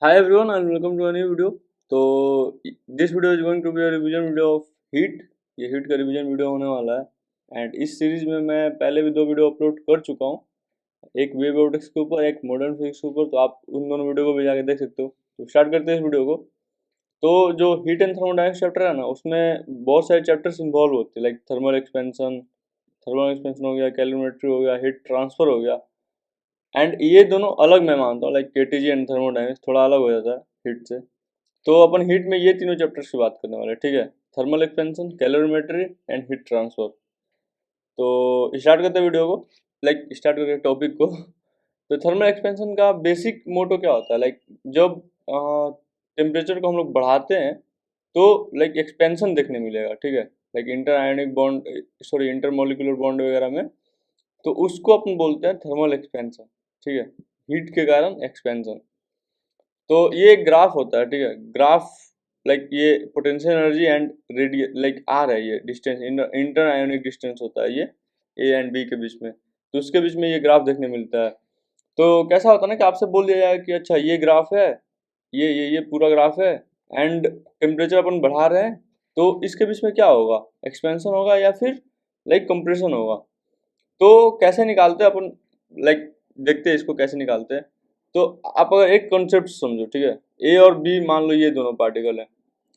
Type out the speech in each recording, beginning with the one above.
Hi everyone and welcome to a new video. तो this video is going to be a revision video of heat. ये heat का revision video होने वाला है and इस series में मैं पहले भी 2 वीडियो अपलोड कर चुका हूँ, एक वेव ऑप्टिक्स के ऊपर, एक मॉडर्न फिजिक्स के ऊपर। तो आप उन दोनों वीडियो को भी जाके देख सकते हो। तो स्टार्ट करते हैं इस वीडियो को। तो जो हीट एंड थर्मोडायनेमिक्स चैप्टर है ना, उसमें बहुत सारे चैप्टर्स इन्वॉल्व होते हैं, लाइक थर्मल एक्सपेंशन हो गया, कैलोरीमेट्री हो गया, हीट ट्रांसफर हो गया। एंड ये दोनों अलग मैं मानता हूँ, लाइक केटीजी एंड थर्मोडायनेमिक्स थोड़ा अलग हो जाता है हीट से। तो अपन हीट में ये तीनों चैप्टर्स की बात करने वाले हैं, ठीक है। Thermal expansion, calorimetry and heat transfer. तो स्टार्ट करते हैं वीडियो को, लाइक स्टार्ट करते हैं टॉपिक को। तो थर्मल एक्सपेंशन का बेसिक मोटो क्या होता है, लाइक जब टेम्परेचर को हम लोग बढ़ाते हैं तो लाइक एक्सपेंशन देखने मिलेगा, ठीक है। Like inter ionic bond, sorry inter molecular bond वगैरह में, तो उसको अपन बोलते हैं थर्मल एक्सपेंशन, ठीक है। हीट के कारण एक्सपेंशन। तो ये एक ग्राफ होता है, ठीक है। ग्राफ लाइक ये potential energy and radius, like R है, ये डिस्टेंस, इंटर आयोनिक डिस्टेंस होता है ये ए एंड बी के बीच में। तो उसके बीच में ये ग्राफ देखने मिलता है। तो कैसा होता है ना कि आपसे बोल दिया जाए कि अच्छा ये ग्राफ है, ये पूरा ग्राफ है एंड टेम्परेचर अपन बढ़ा रहे हैं, तो इसके बीच में क्या होगा, एक्सपेंशन होगा या फिर लाइक कंप्रेशन होगा। तो कैसे निकालते हैं अपन, लाइक देखते हैं इसको कैसे निकालते हैं। तो आप अगर एक कॉन्सेप्ट समझो, ठीक है। ए और बी मान लो ये दोनों पार्टिकल हैं,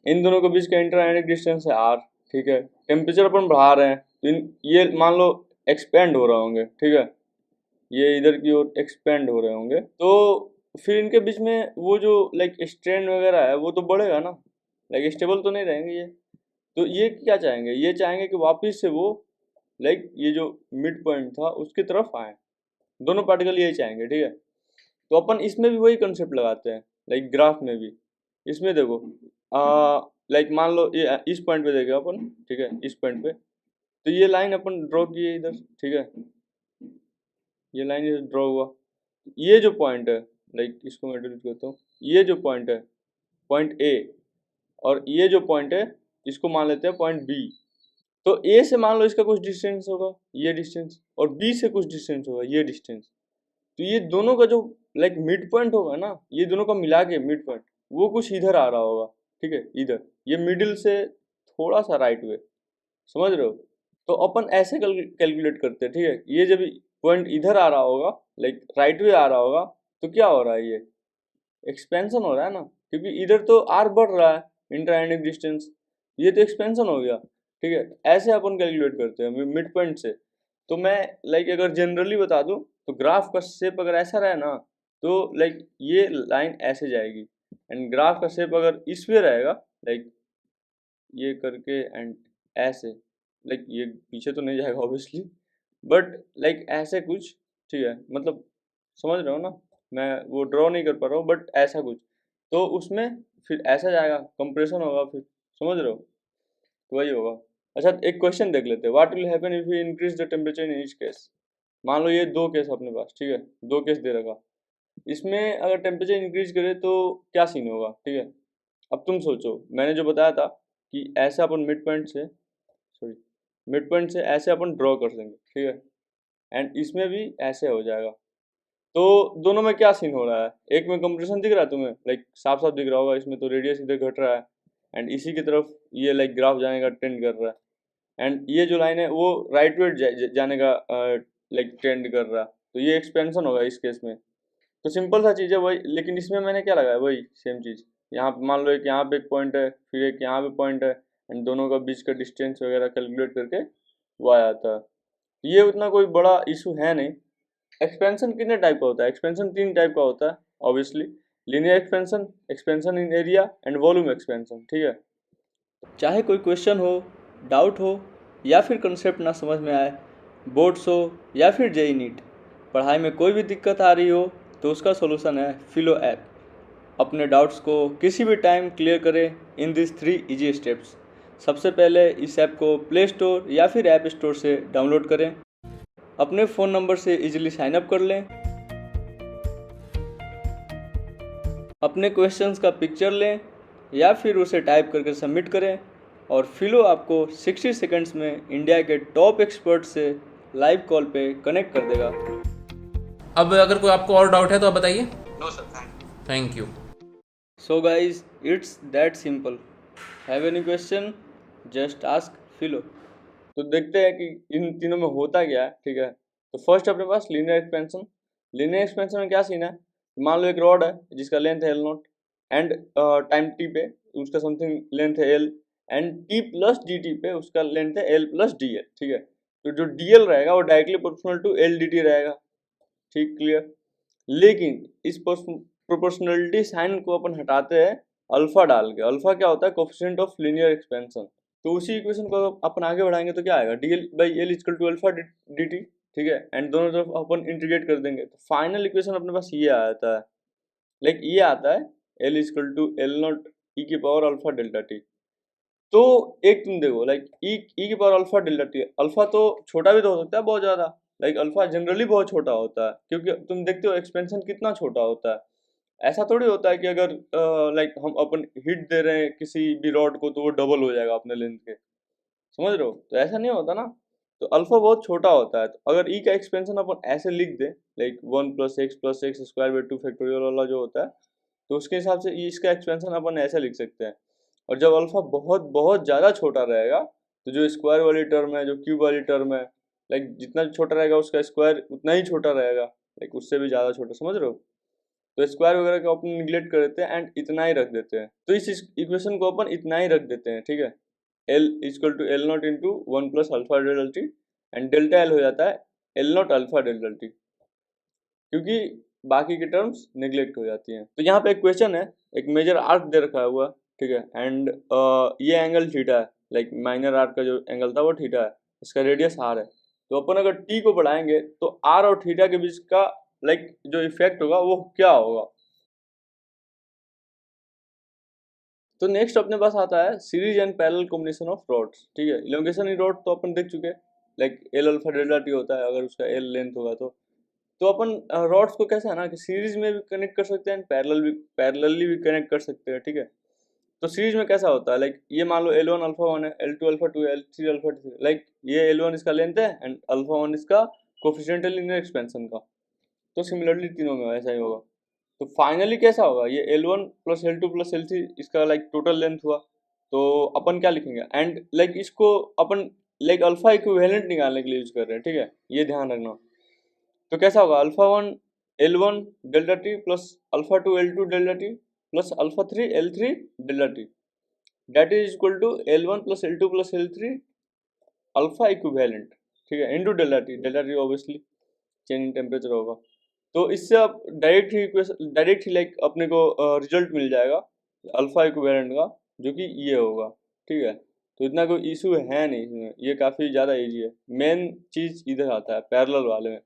इन दोनों के बीच का इंटरआयोनिक डिस्टेंस है आर, ठीक है। टेम्परेचर अपन बढ़ा रहे हैं तो ये मान लो एक्सपेंड हो रहे होंगे, ठीक है। ये इधर की ओर एक्सपेंड हो रहे होंगे, तो फिर इनके बीच में वो जो लाइक स्ट्रेन वगैरह है वो तो बढ़ेगा ना, लाइक स्टेबल तो नहीं रहेंगे ये। तो ये क्या चाहेंगे, ये चाहेंगे कि वापिस से वो लाइक ये जो मिड पॉइंट था उसकी तरफ आए। दोनों पार्टिकल यही चाहेंगे, ठीक है। तो अपन इसमें भी वही कंसेप्ट लगाते हैं, लाइक ग्राफ में भी। इसमें देखो लाइक मान लो ये इस पॉइंट पे देखेगा अपन, ठीक है, इस पॉइंट पे। तो ये लाइन अपन ड्रॉ किए इधर, ठीक है। ये लाइन इधर ड्रॉ हुआ। ये जो पॉइंट है, लाइक इसको मैं डिलीट करता हूँ, ये जो पॉइंट है पॉइंट ए, और ये जो पॉइंट है इसको मान लेते हैं पॉइंट बी। तो ए से मान लो इसका कुछ डिस्टेंस होगा, ये डिस्टेंस, और बी से कुछ डिस्टेंस होगा, ये डिस्टेंस। तो ये दोनों का जो लाइक मिड पॉइंट होगा ना, ये दोनों का मिला के मिड पॉइंट वो कुछ इधर आ रहा होगा, ठीक है, इधर। ये मिडिल से थोड़ा सा राइट वे, समझ रहे हो। तो अपन ऐसे कैलकुलेट करते हैं, ठीक है। ये जब पॉइंट इधर आ रहा होगा, लाइक राइट वे आ रहा होगा, तो क्या हो रहा है, ये एक्सपेंशन हो रहा है ना, क्योंकि इधर तो आर बढ़ रहा है, इंटरआयोनिक डिस्टेंस, ये तो एक्सपेंशन हो गया, ठीक है। ऐसे अपन कैलकुलेट करते हैं मिड पॉइंट से। तो मैं लाइक अगर जनरली बता दूं, तो ग्राफ का शेप अगर ऐसा रहे ना, तो लाइक ये लाइन ऐसे जाएगी, एंड ग्राफ का शेप अगर इस पे रहेगा, लाइक ये करके एंड ऐसे, लाइक ये पीछे तो नहीं जाएगा ऑब्वियसली, बट लाइक ऐसे कुछ, ठीक है। मतलब समझ रहे हो ना, मैं वो ड्रॉ नहीं कर पा रहा हूँ, बट ऐसा कुछ। तो उसमें फिर ऐसा जाएगा, कंप्रेशन होगा, फिर समझ रहे हो, तो वही होगा। अच्छा एक क्वेश्चन देख लेते हैं, what will happen if you increase the temperature in each case. मान लो ये दो केस अपने पास, ठीक है, दो केस दे रखा। इसमें अगर टेम्परेचर इंक्रीज करे तो क्या सीन होगा, ठीक है। अब तुम सोचो, मैंने जो बताया था कि ऐसे अपन मिड पॉइंट से, सॉरी, मिड पॉइंट से ऐसे अपन ड्रॉ कर देंगे, ठीक है। एंड इसमें भी ऐसे हो जाएगा। तो दोनों में क्या सीन हो रहा है, एक में कंप्रेशन दिख रहा है तुम्हें, लाइक साफ साफ दिख रहा होगा, इसमें तो रेडियस इधर घट रहा है, एंड इसी की तरफ ये लाइक ग्राफ जाने का ट्रेंड कर रहा है, एंड ये जो लाइन है वो राइट वर्ड जाने का लाइक ट्रेंड कर रहा है। तो ये एक्सपेंशन होगा इस केस में। तो सिंपल सा चीज़ है वही, लेकिन इसमें मैंने क्या लगाया, वही सेम चीज़। यहाँ पे मान लो एक यहाँ पे एक पॉइंट है, फिर एक यहाँ पे पॉइंट है, एंड दोनों का बीच का डिस्टेंस वगैरह कैलकुलेट करके वो आ जाता है। तो ये उतना कोई बड़ा इशू है नहीं। एक्सपेंशन कितने टाइप का होता है, एक्सपेंशन 3 टाइप का होता है obviously. Linear expansion, expansion in area and volume expansion, ठीक है। चाहे कोई क्वेश्चन हो, डाउट हो, या फिर कंसेप्ट ना समझ में आए, बोर्ड्स हो या फिर जेई नीट, पढ़ाई में कोई भी दिक्कत आ रही हो, तो उसका सोल्यूशन है फिलो ऐप। अपने डाउट्स को किसी भी टाइम क्लियर करें इन दिस 3 इजी स्टेप्स। सबसे पहले इस ऐप को प्ले स्टोर या फिर ऐप स्टोर से डाउनलोड करें, अपने फ़ोन नंबर से इजीली साइन अप कर लें, अपने क्वेश्चंस का पिक्चर लें या फिर उसे टाइप करके सबमिट करें, और फिलो आपको 60 सेकंड्स में इंडिया के टॉप एक्सपर्ट से लाइव कॉल पे कनेक्ट कर देगा। अब अगर कोई आपको और डाउट है तो आप बताइए। No sir, thank you. Thank you. So guys, it's that simple. Have any question? Just ask Philo. तो देखते हैं कि इन तीनों में होता क्या है, ठीक है। तो फर्स्ट अपने पास लीनियर एक्सपेंशन। लीनियर एक्सपेंशन में क्या सीन है, मान लो एक रॉड है जिसका लेंथ है L not and time T पे उसका समथिंग लेंथ है L and T plus D T पे उसका लेंथ है एल प्लस डी एल, ठीक है। तो जो डी एल रहेगा वो directly proportional to L D T रहेगा, ठीक, क्लियर। लेकिन इस प्रोपोर्शनलिटी साइन को अपन हटाते हैं अल्फा डाल के। अल्फा क्या होता है, कोफिशिएंट ऑफ लीनियर एक्सपेंशन। तो उसी इक्वेशन को अपन आगे बढ़ाएंगे तो क्या आएगा, D L by L equal to alpha D T, ठीक है। एंड दोनों तरफ अपन इंटीग्रेट कर देंगे तो फाइनल इक्वेशन अपने पास ये आता है, लाइक ये आता है L equal to L not e की पावर अल्फा डेल्टा टी। तो एक तुम देखो लाइक ई की power alpha delta T, alpha तो छोटा भी तो हो सकता है बहुत ज़्यादा, लाइक अल्फा जनरली बहुत छोटा होता है क्योंकि तुम देखते हो एक्सपेंशन कितना छोटा होता है। ऐसा थोड़ी होता है कि अगर लाइक हम अपन हिट दे रहे हैं किसी भी रॉड को तो वो डबल हो जाएगा अपने लेंथ के, समझ रहे हो। तो ऐसा नहीं होता ना। तो अल्फा बहुत छोटा होता है। तो अगर ई का एक्सपेंशन अपन ऐसे लिख they like 1 plus x square by 2 factorial वाला जो होता है, तो उसके हिसाब से इसका एक्सपेंशन अपन ऐसे लिख सकते हैं। और जब अल्फा बहुत बहुत ज़्यादा छोटा रहेगा तो जो स्क्वायर वाली टर्म है, जो क्यूब वाली टर्म है, लाइक जितना छोटा रहेगा उसका स्क्वायर उतना ही छोटा रहेगा, लाइक उससे भी ज़्यादा छोटा, समझ रहे हो। तो स्क्वायर वगैरह को अपन निगलेक्ट कर देते हैं एंड इतना ही रख देते हैं। तो इस इक्वेशन को अपन इतना ही रख देते हैं, ठीक है। L equal to L not into 1 plus alpha delta T and delta L हो जाता है L not alpha delta T, क्योंकि बाकी की टर्म्स निगलेक्ट हो जाती हैं। तो यहाँ पे एक क्वेश्चन है, एक मेजर आर्क दे रखा हुआ, ठीक है। एंड ये एंगल थीटा है, लाइक माइनर आर्क का जो एंगल था वो थीटा है, इसका रेडियस आर है। तो अपन अगर टी को बढ़ाएंगे तो आर और थीटा के बीच का लाइक जो इफेक्ट होगा वो क्या होगा। तो नेक्स्ट अपने पास आता है series and parallel combination of rods, ठीक है। इलोंगेशन इन रॉड तो अपन देख चुके हैं, like L alpha delta T होता है अगर उसका एल लेंथ होगा तो अपन रॉड्स को कैसा है ना कि सीरीज में भी कनेक्ट कर सकते हैं, पैरेलली भी कनेक्ट कर सकते हैं, ठीक है। तो सीरीज में कैसा होता है, लाइक ये मान लो L1 अल्फा 1 है, L2 अल्फा 2 है, L3 अल्फा 3, लाइक ये L1 इसका लेंथ है एंड अल्फा 1 इसका कोफिशिएंट है लीनियर एक्सपेंशन का। तो सिमिलरली तीनों में ऐसा ही होगा। तो फाइनली कैसा होगा, ये L1 plus L2 plus L3 इसका लाइक टोटल लेंथ हुआ। तो अपन क्या लिखेंगे एंड लाइक इसको अपन लाइक अल्फा इक्विवेलेंट निकालने के लिए यूज कर रहे हैं, ठीक है, ये ध्यान रखना। तो कैसा होगा, alpha 1 L1 delta T plus alpha 2 L2 delta T plus alpha 3 L3 delta T, that is equal to L1 plus L2 plus L3 alpha equivalent, ठीक है, into delta T obviously change in temperature होगा। तो इससे अब direct ही like अपने को result मिल जाएगा alpha equivalent का, जो कि ये होगा, ठीक है। तो इतना कोई इशू है नहीं इसमें, ये काफ़ी ज़्यादा इजी है। मेन चीज़ इधर आता है पैरेलल वाले में।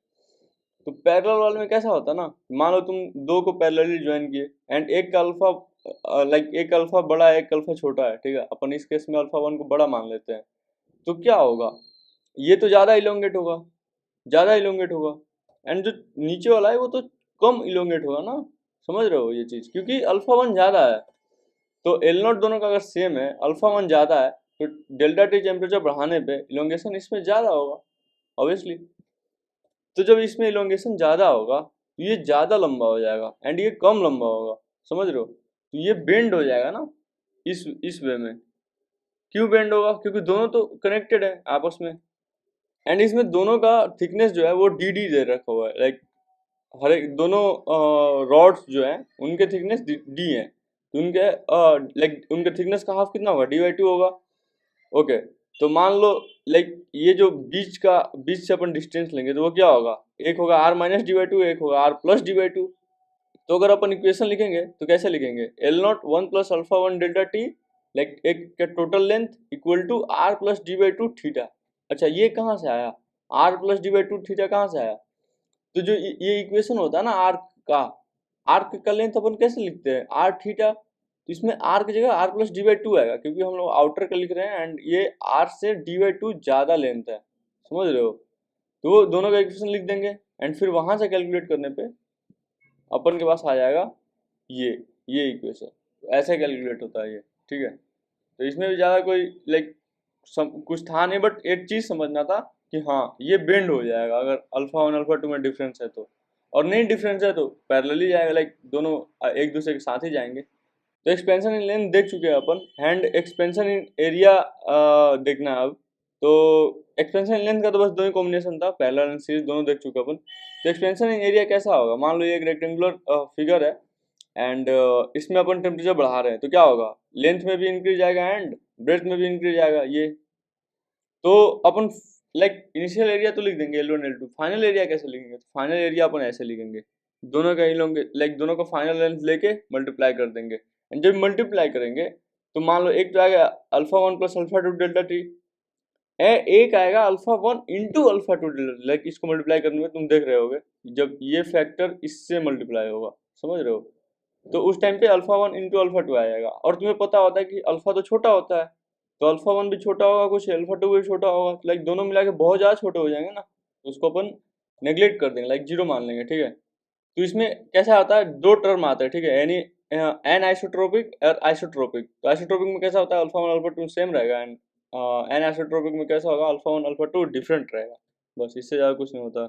तो पैरेलल वाले में कैसा होता है ना, मान लो तुम दो को पैरेलली ज्वाइन किए एंड एक का अल्फा लाइक एक अल्फा बड़ा है एक अल्फा छोटा है, ठीक है। अपन इस केस में अल्फा 1 को बड़ा मान लेते हैं। तो क्या होगा, ये तो ज़्यादा इलोंगेट होगा, ज़्यादा इलोंगेट होगा एंड जो नीचे वाला है वो तो कम इलोंगेट होगा ना, समझ रहे हो ये चीज़, क्योंकि अल्फा 1 ज़्यादा है। तो एल नॉट दोनों का अगर सेम है, अल्फा 1 ज़्यादा है, तो डेल्टा टी टेम्परेचर बढ़ाने पे इलोंगेशन इसमें ज़्यादा होगा ऑब्वियसली। तो जब इसमें इलोंगेशन ज़्यादा होगा तो ये ज़्यादा लंबा हो जाएगा एंड ये कम लंबा होगा, समझ रहे हो। तो ये बेंड हो जाएगा ना इस वे में। क्यों बेंड होगा, क्योंकि दोनों तो कनेक्टेड है आपस में एंड इसमें दोनों का थिकनेस जो है वो डी डी दे रखा हुआ है, लाइक हर एक दोनों रॉड्स जो हैं उनके थिकनेस डी है। तो उनके लाइक उनके थिकनेस का हाफ कितना होगा, डी/2 होगा, ओके। तो मान लो लाइक ये जो बीच से अपन डिस्टेंस लेंगे तो वो क्या होगा, एक होगा r माइनस डी/2, एक होगा r प्लस डी/2। तो अगर अपन इक्वेशन लिखेंगे तो कैसे लिखेंगे, L0 1 plus alpha 1 delta T like एक का total length equal to r plus d theta. अच्छा ये कहाँ से आया, r प्लस डी/2 थीटा कहाँ से आया। तो जो ये इक्वेशन होता है ना आर्क का लेंथ अपन कैसे लिखते हैं, r थीटा। तो इसमें r की जगह r प्लस डी/2 आएगा क्योंकि हम लोग आउटर का लिख रहे हैं एंड ये r से डी/2 ज़्यादा लेंथ है, समझ रहे हो। तो वो दोनों का इक्वेशन लिख देंगे एंड फिर वहाँ से कैलकुलेट करने पे अपन के पास आ जाएगा ये इक्वेशन। ऐसे कैलकुलेट होता है ये, ठीक है। तो इसमें भी ज़्यादा कोई लाइक कुछ था नहीं, बट एक चीज़ समझना था कि हाँ ये बेंड हो जाएगा अगर अल्फा 1 अल्फा 2 में डिफरेंस है तो, और नहीं डिफरेंस है तो पैरेलली जाएगा, लाइक दोनों एक दूसरे के साथ ही जाएंगे। तो एक्सपेंशन इन लेंथ देख चुके हैं अपन, एंड एक्सपेंशन इन एरिया देखना है अब। तो एक्सपेंशन इन लेंथ का तो बस दो ही कॉम्बिनेशन था, पैरेलल एंड सीरीज दोनों देख चुके अपन। तो एक्सपेंशन इन एरिया कैसा होगा, मान लो ये एक रेक्टेंगुलर फिगर है एंड इसमें अपन टेम्परेचर बढ़ा रहे हैं, तो क्या होगा, लेंथ में भी इंक्रीज आएगा एंड ब्रेथ में भी इंक्रीज आएगा ये। तो अपन लाइक इनिशियल एरिया तो लिख देंगे L1 L2, फाइनल एरिया कैसे लिखेंगे, तो फाइनल एरिया अपन ऐसे लिखेंगे, दोनों का लाइक दोनों का फाइनल लेंथ लेके मल्टीप्लाई कर देंगे, एंड जब मल्टीप्लाई करेंगे तो मान लो एक तो आएगा α1 प्लस α2 डेल्टा टी, एक आएगा α1 इंटू α2 डेल्टा टी, लाइक इसको मल्टीप्लाई करने में तुम देख रहे होगे जब ये फैक्टर इससे मल्टीप्लाई होगा, समझ रहे हो, तो उस टाइम पे α1 इंटू α2 आएगा। और तुम्हें पता होता है कि अल्फा तो छोटा होता है, तो α1 भी छोटा होगा कुछ, α2 भी छोटा होगा, लाइक दोनों मिला के बहुत ज़्यादा छोटे हो जाएंगे ना, तो उसको अपन नेग्लेक्ट कर देंगे, लाइक जीरो मान लेंगे, ठीक है। तो इसमें कैसा आता है, दो टर्म आता है, ठीक है, यानी एन आइसोट्रोपिक और आइसोट्रोपिक। तो आइसोट्रोपिक में कैसा होता है, α1 α2 सेम रहेगा, एंड एन आइसोट्रोपिक में कैसा होगा, α1 α2 डिफरेंट रहेगा, बस इससे ज़्यादा कुछ नहीं होता।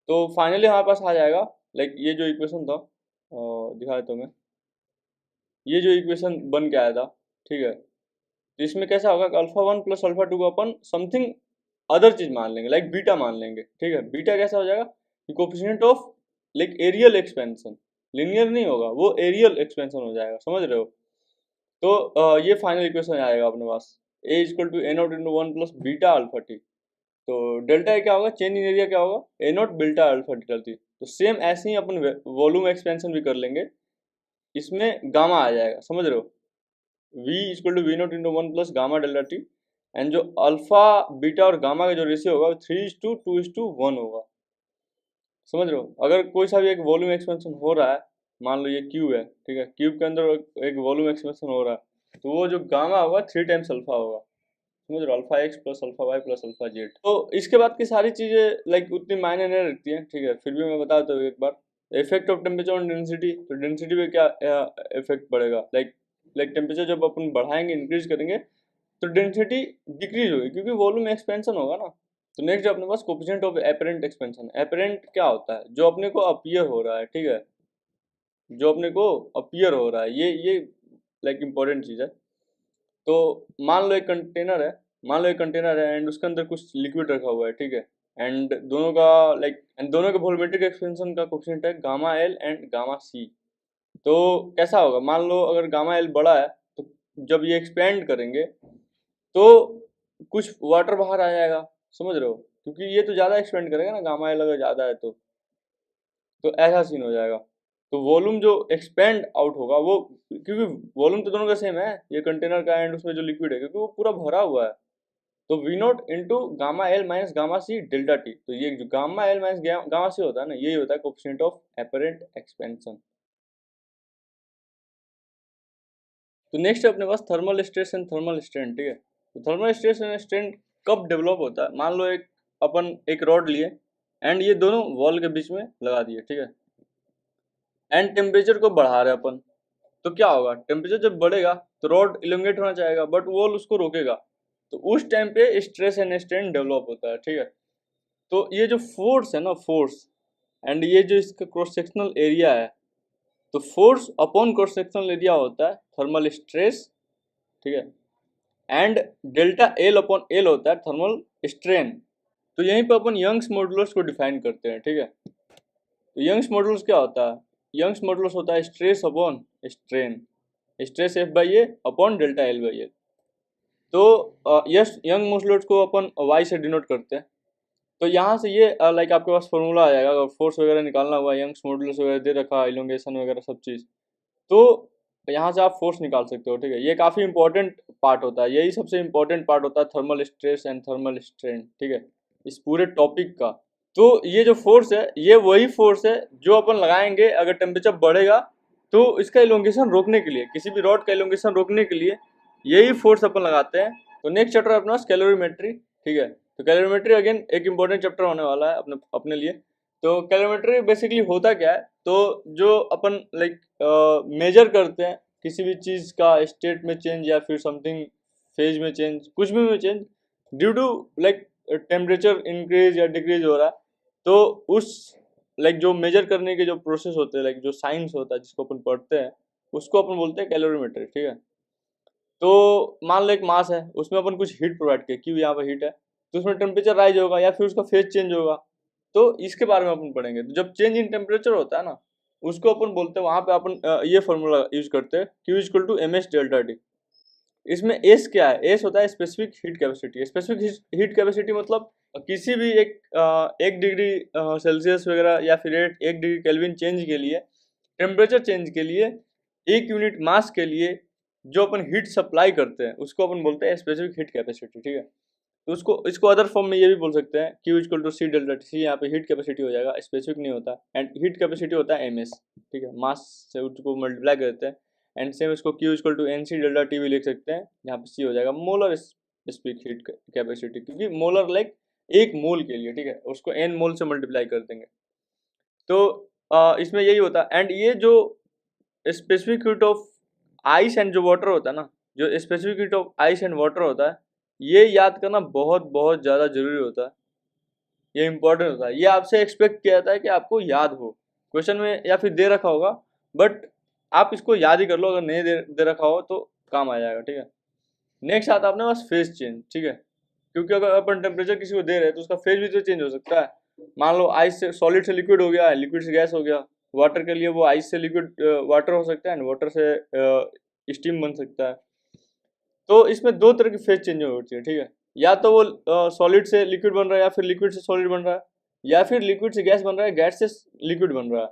तो फाइनली हमारे पास आ जाएगा, लाइक ये जो इक्वेशन था दिखा देता हूँ मैं, ये जो इक्वेशन बन के आया था, ठीक है। तो इसमें कैसा होगा कि α1 प्लस α2 को अपन समथिंग अदर चीज मान लेंगे, लाइक बीटा मान लेंगे, ठीक है। बीटा कैसा हो जाएगा, coefficient of like areal expansion, linear नहीं होगा वो, एरियल एक्सपेंशन हो जाएगा, समझ रहे हो। तो ये फाइनल इक्वेशन आएगा अपने पास, a equal to A not into one plus beta alpha T. तो डेल्टा क्या होगा, चेंज इन एरिया क्या होगा, A not beta alpha T T. तो सेम ऐसे ही अपन वॉल्यूम एक्सपेंशन भी कर लेंगे, इसमें गामा आ जाएगा, समझ रहे हो, v equal to V not into one plus gamma delta T, and जो अल्फा बीटा और गामा का जो रेशियो होगा 3:2:1 होगा, समझ रहे हो। अगर कोई सा भी एक वॉल्यूम एक्सपेंशन हो रहा है, मान लो ये क्यूब है, ठीक है, क्यूब के अंदर एक वॉल्यूम एक्सपेंशन हो रहा है, तो वो जो गामा होगा 3 टाइम्स अल्फा होगा, समझ रहे हो, alpha X plus alpha Y plus alpha Z. तो इसके बाद की सारी चीजें लाइक उतनी मायने नहीं रखती हैं, ठीक है, फिर भी मैं बता देता हूँ एक बार। Effect of temperature on density, तो डेंसिटी पे क्या इफेक्ट पड़ेगा, लाइक टेम्परेचर जब अपन बढ़ाएंगे इंक्रीज करेंगे तो डेंसिटी डिक्रीज होगी, क्योंकि वॉल्यूम एक्सपेंशन होगा ना। तो नेक्स्ट अपने पास coefficient of apparent expansion. Apparent क्या होता है, जो अपने को अपीयर हो रहा है, ठीक है, जो अपने को अपीयर हो रहा है, ये लाइक इंपॉर्टेंट चीज है। तो मान लो एक कंटेनर है, मान लो एक कंटेनर है एंड उसके अंदर कुछ लिक्विड रखा हुआ है, ठीक है, एंड दोनों का एंड दोनों के वॉल्यूमेट्रिक एक्सपेंशन का कोफिशिएंट है गामा एल एंड गामा सी। तो कैसा होगा, मान लो अगर गामा एल बड़ा है तो जब ये एक्सपेंड करेंगे तो कुछ वाटर बाहर आ जाएगा, समझ रहे हो, क्योंकि ये तो ज़्यादा एक्सपेंड करेगा ना, गामा एल अगर ज़्यादा है तो ऐसा सीन हो जाएगा। तो वॉल्यूम जो एक्सपेंड आउट होगा वो, क्योंकि वॉल्यूम तो दोनों का सेम है, ये कंटेनर का एंड उसमें जो लिक्विड है, क्योंकि वो पूरा भरा हुआ है। तो V not into gamma L minus gamma C delta T. तो ये जो gamma L minus gamma C होता है ना, यही होता है कोफिशिएंट ऑफ एपरेंट एक्सपेंशन। तो नेक्स्ट है अपने पास thermal stress and thermal strain, ठीक है। तो थर्मल स्ट्रेस एंड स्ट्रेन कब डेवलप होता है, मान लो एक रॉड लिए एंड ये दोनों वॉल के बीच में लगा दिए, ठीक है, एंड टेम्परेचर को बढ़ा रहे अपन, तो क्या होगा, टेम्परेचर जब बढ़ेगा तो रॉड इलोंगेट होना चाहेगा, बट वॉल उसको रोकेगा, तो उस टाइम पे स्ट्रेस एंड स्ट्रेन डेवलप होता है, ठीक है। तो ये जो फोर्स है ना, फोर्स एंड ये जो इसका क्रॉस सेक्शनल एरिया है, तो force upon cross sectional area होता है थर्मल स्ट्रेस, ठीक है, and delta L upon L होता है थर्मल स्ट्रेन। तो यहीं पे अपन यंग्स मॉडुलस को डिफाइन करते हैं, ठीक है। तो यंग्स मॉडुलस क्या होता है, यंग्स मॉडुलस होता है stress upon strain, stress F by A upon delta L by L. तो यस यंग मॉडुलस को अपन वाई से डिनोट करते हैं। तो यहाँ से ये लाइक आपके पास फॉर्मूला आ जाएगा, अगर फोर्स वगैरह निकालना हुआ, यंग्स मॉडुलस वगैरह दे रखा, इलोंगेशन वगैरह सब चीज़, तो यहाँ से आप फोर्स निकाल सकते हो, ठीक है। ये काफ़ी इंपॉर्टेंट पार्ट होता है, यही सबसे इंपॉर्टेंट पार्ट होता है thermal stress and thermal strain, ठीक है, इस पूरे टॉपिक का। तो ये जो फोर्स है, ये वही फोर्स है जो अपन लगाएंगे अगर टेम्परेचर बढ़ेगा, तो इसका इलोंगेशन रोकने के लिए, किसी भी रॉड का इलोंगेशन रोकने के लिए यही फोर्स अपन लगाते हैं। तो नेक्स्ट चैप्टर अपना कैलोरीमेट्री, ठीक है। तो कैलोरीमेट्री अगेन एक इंपॉर्टेंट चैप्टर होने वाला है अपने लिए। तो कैलोरीमेट्री बेसिकली होता क्या है, तो जो अपन लाइक मेजर करते हैं किसी भी चीज़ का स्टेट में चेंज या फिर समथिंग फेज में चेंज, कुछ भी में change due to like temperature increase या डिक्रीज हो रहा है, तो उस लाइक जो मेजर करने के जो प्रोसेस होते हैं, लाइक जो साइंस होता है जिसको अपन पढ़ते हैं, उसको अपन बोलते हैं कैलोरीमेट्री, ठीक है। तो मान लो एक मास है, उसमें अपन कुछ हीट प्रोवाइड किया, क्यों यहाँ पे हीट है, तो उसमें टेम्परेचर राइज होगा या फिर उसका फेज चेंज होगा, तो इसके बारे में अपन पढ़ेंगे। तो जब चेंज इन टेम्परेचर होता है ना, उसको अपन बोलते हैं, वहां पे अपन ये फॉर्मूला यूज करते हैं, Q equal to M S delta T. इसमें एस क्या है, एस होता है specific heat capacity. Specific heat capacity मतलब किसी भी एक डिग्री सेल्सियस वगैरह या फिर 1 डिग्री केल्विन चेंज के लिए, टेम्परेचर चेंज के लिए, 1 यूनिट मास के लिए जो अपन हीट सप्लाई करते हैं उसको अपन बोलते हैं स्पेसिफिक हीट कैपेसिटी, ठीक है। तो उसको इसको अदर फॉर्म में ये भी बोल सकते हैं, Q equal to C delta T. यहाँ पे हीट कैपेसिटी हो जाएगा, स्पेसिफिक नहीं होता, एंड हीट कैपेसिटी होता है एम एस, ठीक है। मास से उसको मल्टीप्लाई करते हैं, एंड सेम इसको Q equal to N C delta T भी लिख सकते हैं। यहाँ पे सी हो जाएगा मोलर स्पेसिफिक हीट कैपेसिटी, क्योंकि मोलर लाइक एक मोल के लिए, ठीक है, उसको एन मोल से मल्टीप्लाई कर देंगे। तो इसमें यही होता है। एंड ये जो specific heat of ice and जो वाटर होता है ना, जो specific heat of ice and water होता है, ये याद करना बहुत बहुत ज़्यादा जरूरी होता है, ये इंपॉर्टेंट होता है। ये आपसे एक्सपेक्ट किया जाता है कि आपको याद हो, क्वेश्चन में या फिर दे रखा होगा, बट आप इसको याद ही कर लो, अगर नहीं दे रखा हो तो काम आ जाएगा, ठीक है। नेक्स्ट आता है अपने पास फेज चेंज, ठीक है, क्योंकि अगर अपन टेम्परेचर किसी को दे रहे हैं तो उसका फेज भी तो चेंज हो सकता है। मान लो आइस से सॉलिड से लिक्विड हो गया, लिक्विड से गैस हो गया। वाटर के लिए वो आइस से लिक्विड वाटर हो सकता है, एंड वाटर से स्टीम बन सकता है। तो इसमें दो तरह की फेज चेंज होती है, ठीक है। या तो वो सॉलिड से लिक्विड बन रहा है, या फिर लिक्विड से सॉलिड बन रहा है, या फिर लिक्विड से गैस बन रहा है, गैस से लिक्विड बन रहा है।